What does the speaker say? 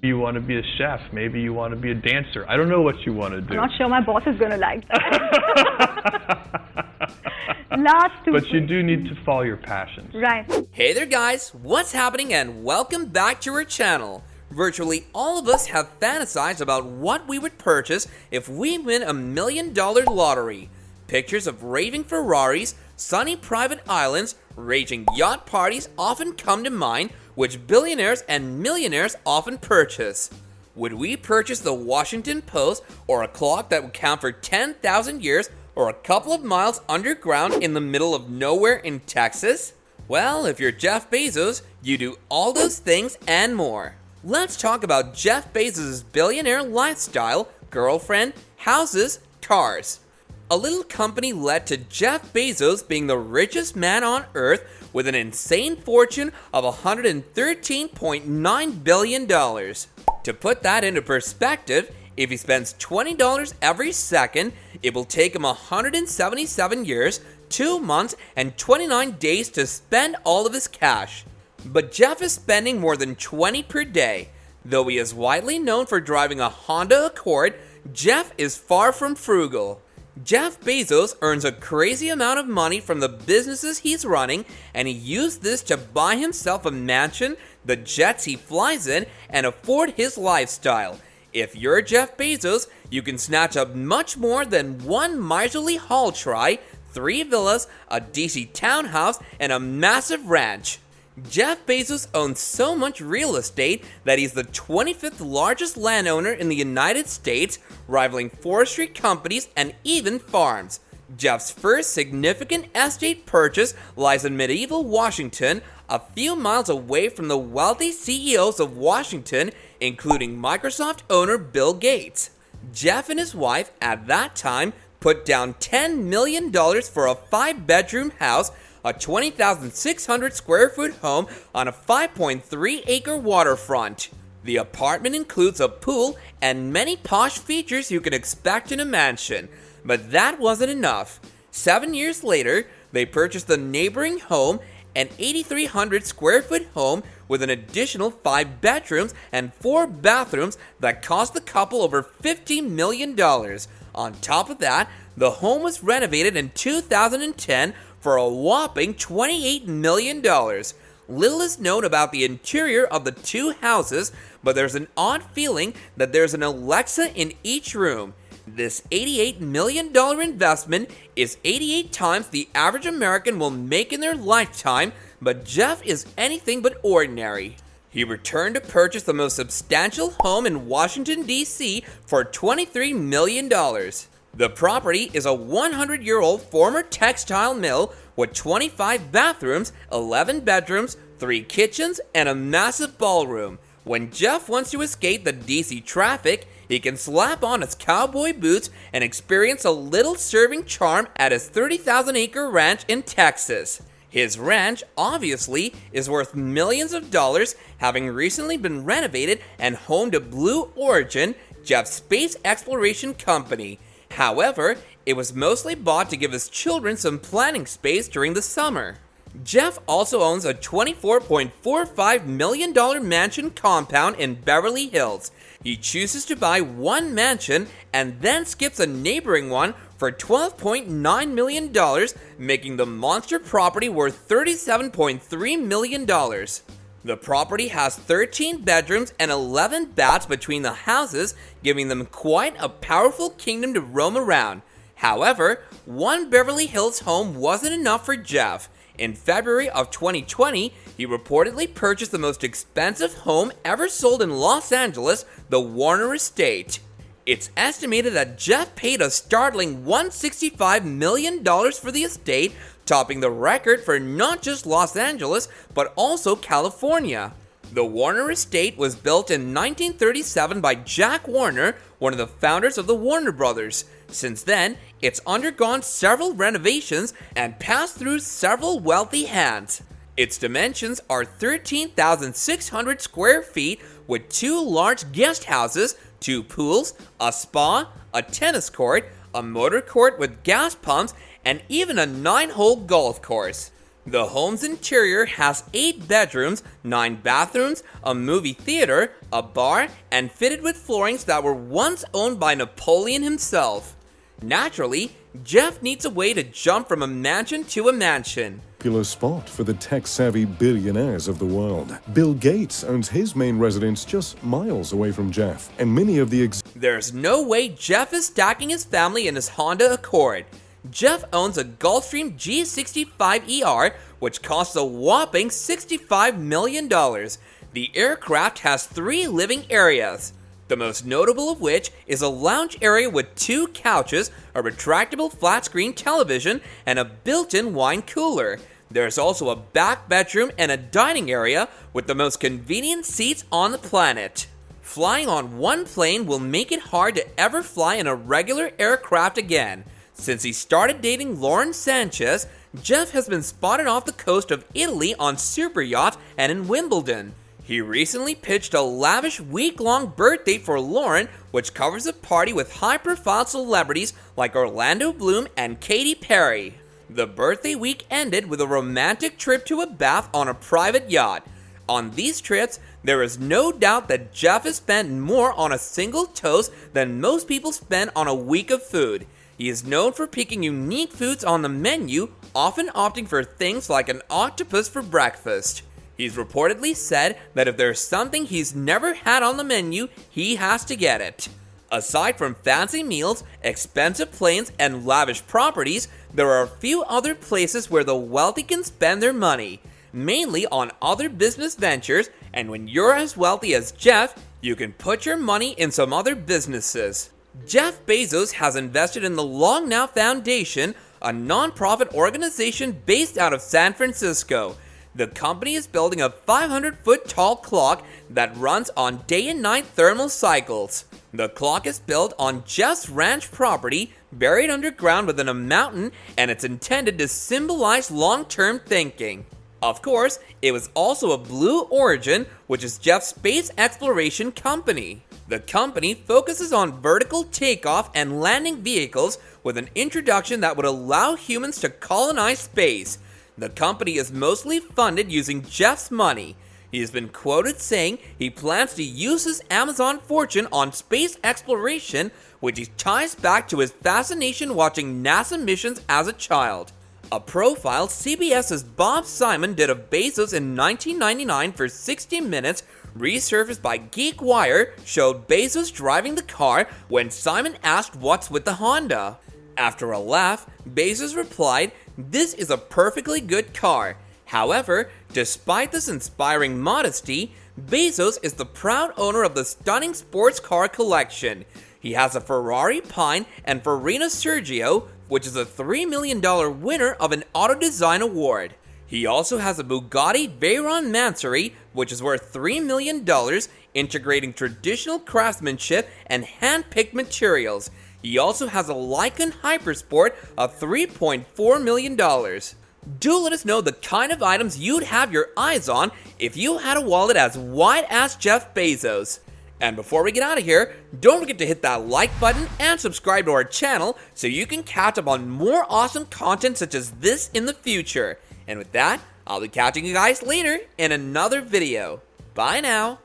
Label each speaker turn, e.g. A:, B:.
A: You want to be a chef. Maybe you want to be a dancer. I don't know what you want to do.
B: I'm not sure my boss is going to like that. Last two.
A: But you do need to follow your passions.
B: Right.
C: Hey there guys, what's happening and welcome back to our channel. Virtually all of us have fantasized about what we would purchase if we win $1 million lottery. Pictures of raving Ferraris, sunny private islands, raging yacht parties often come to mind, which billionaires and millionaires often purchase. Would we purchase the Washington Post or a clock that would count for 10,000 years or a couple of miles underground in the middle of nowhere in Texas? Well, if you're Jeff Bezos, you do all those things and more. Let's talk about Jeff Bezos' billionaire lifestyle, girlfriend, houses, cars. A little company led to Jeff Bezos being the richest man on earth with an insane fortune of $113.9 billion. To put that into perspective, if he spends $20 every second, it will take him 177 years, 2 months, and 29 days to spend all of his cash. But Jeff is spending more than 20 per day. Though he is widely known for driving a Honda Accord, Jeff is far from frugal. Jeff Bezos earns a crazy amount of money from the businesses he's running, and he used this to buy himself a mansion, the jets he flies in, and afford his lifestyle. If you're Jeff Bezos, you can snatch up much more than one miserly haul try, 3 villas, a DC townhouse, and a massive ranch. Jeff Bezos owns so much real estate that he's the 25th largest landowner in the United States, rivaling forestry companies and even farms. Jeff's first significant estate purchase lies in medieval Washington, a few miles away from the wealthy CEOs of Washington, including Microsoft owner Bill Gates. Jeff and his wife, at that time, put down $10 million for a 5-bedroom house, a 20,600 square foot home on a 5.3 acre waterfront. The apartment includes a pool and many posh features you can expect in a mansion. But that wasn't enough. 7 years later, they purchased the neighboring home, an 8,300 square foot home with an additional 5 bedrooms and 4 bathrooms that cost the couple over $50 million. On top of that, the home was renovated in 2010 for a whopping $28 million. Little is known about the interior of the two houses, but there's an odd feeling that there's an Alexa in each room. This $88 million investment is 88 times the average American will make in their lifetime, but Jeff is anything but ordinary. He returned to purchase the most substantial home in Washington, D.C. for $23 million. The property is a 100-year-old former textile mill with 25 bathrooms, 11 bedrooms, 3 kitchens, and a massive ballroom. When Jeff wants to escape the DC traffic, he can slap on his cowboy boots and experience a little serving charm at his 30,000-acre ranch in Texas. His ranch, obviously, is worth millions of dollars, having recently been renovated and home to Blue Origin, Jeff's space exploration company. However, it was mostly bought to give his children some planning space during the summer. Jeff also owns a $24.45 million mansion compound in Beverly Hills. He chooses to buy one mansion and then skips a neighboring one for $12.9 million, making the monster property worth $37.3 million. The property has 13 bedrooms and 11 baths between the houses, giving them quite a powerful kingdom to roam around. However, one Beverly Hills home wasn't enough for Jeff. In February of 2020, he reportedly purchased the most expensive home ever sold in Los Angeles, the Warner Estate. It's estimated that Jeff paid a startling $165 million for the estate, topping the record for not just Los Angeles, but also California. The Warner Estate was built in 1937 by Jack Warner, one of the founders of the Warner Brothers. Since then, it's undergone several renovations and passed through several wealthy hands. Its dimensions are 13,600 square feet with 2 large guest houses, 2 pools, a spa, a tennis court, a motor court with gas pumps, and even a 9-hole golf course. The home's interior has 8 bedrooms, 9 bathrooms, a movie theater, a bar, and fitted with floorings that were once owned by Napoleon himself. Naturally, Jeff needs a way to jump from a mansion to a mansion.
D: Popular spot for the tech-savvy billionaires of the world. Bill Gates owns his main residence just miles away from Jeff, and many of the
C: There's no way Jeff is stacking his family in his Honda Accord. Jeff owns a Gulfstream G65ER, which costs a whopping $65 million. The aircraft has 3 living areas, the most notable of which is a lounge area with 2 couches, a retractable flat-screen television, and a built-in wine cooler. There's also a back bedroom and a dining area with the most convenient seats on the planet. Flying on one plane will make it hard to ever fly in a regular aircraft again. Since he started dating Lauren Sanchez, Jeff has been spotted off the coast of Italy on super yachts and in Wimbledon. He recently pitched a lavish week-long birthday for Lauren, which covers a party with high-profile celebrities like Orlando Bloom and Katy Perry. The birthday week ended with a romantic trip to a bath on a private yacht. On these trips, there is no doubt that Jeff has spent more on a single toast than most people spend on a week of food. He is known for picking unique foods on the menu, often opting for things like an octopus for breakfast. He's reportedly said that if there's something he's never had on the menu, he has to get it. Aside from fancy meals, expensive planes, and lavish properties, there are a few other places where the wealthy can spend their money, mainly on other business ventures, and when you're as wealthy as Jeff, you can put your money in some other businesses. Jeff Bezos has invested in the Long Now Foundation, a non-profit organization based out of San Francisco. The company is building a 500-foot tall clock that runs on day and night thermal cycles. The clock is built on Jeff's ranch property, buried underground within a mountain, and it's intended to symbolize long-term thinking. Of course, it was also a Blue Origin, which is Jeff's space exploration company. The company focuses on vertical takeoff and landing vehicles with an introduction that would allow humans to colonize space. The company is mostly funded using Jeff's money. He has been quoted saying he plans to use his Amazon fortune on space exploration, which he ties back to his fascination watching NASA missions as a child. A profile CBS's Bob Simon did of Bezos in 1999 for 60 Minutes, resurfaced by GeekWire, showed Bezos driving the car when Simon asked what's with the Honda. After a laugh, Bezos replied, "This is a perfectly good car." However, despite this inspiring modesty, Bezos is the proud owner of the stunning sports car collection. He has a Ferrari Pine and Farina Sergio, which is a $3 million winner of an auto design award. He also has a Bugatti Veyron Mansory, which is worth $3 million, integrating traditional craftsmanship and hand-picked materials. He also has a Lykan Hypersport of $3.4 million. Do let us know the kind of items you'd have your eyes on if you had a wallet as wide as Jeff Bezos. And before we get out of here, don't forget to hit that like button and subscribe to our channel so you can catch up on more awesome content such as this in the future. And with that, I'll be catching you guys later in another video. Bye now.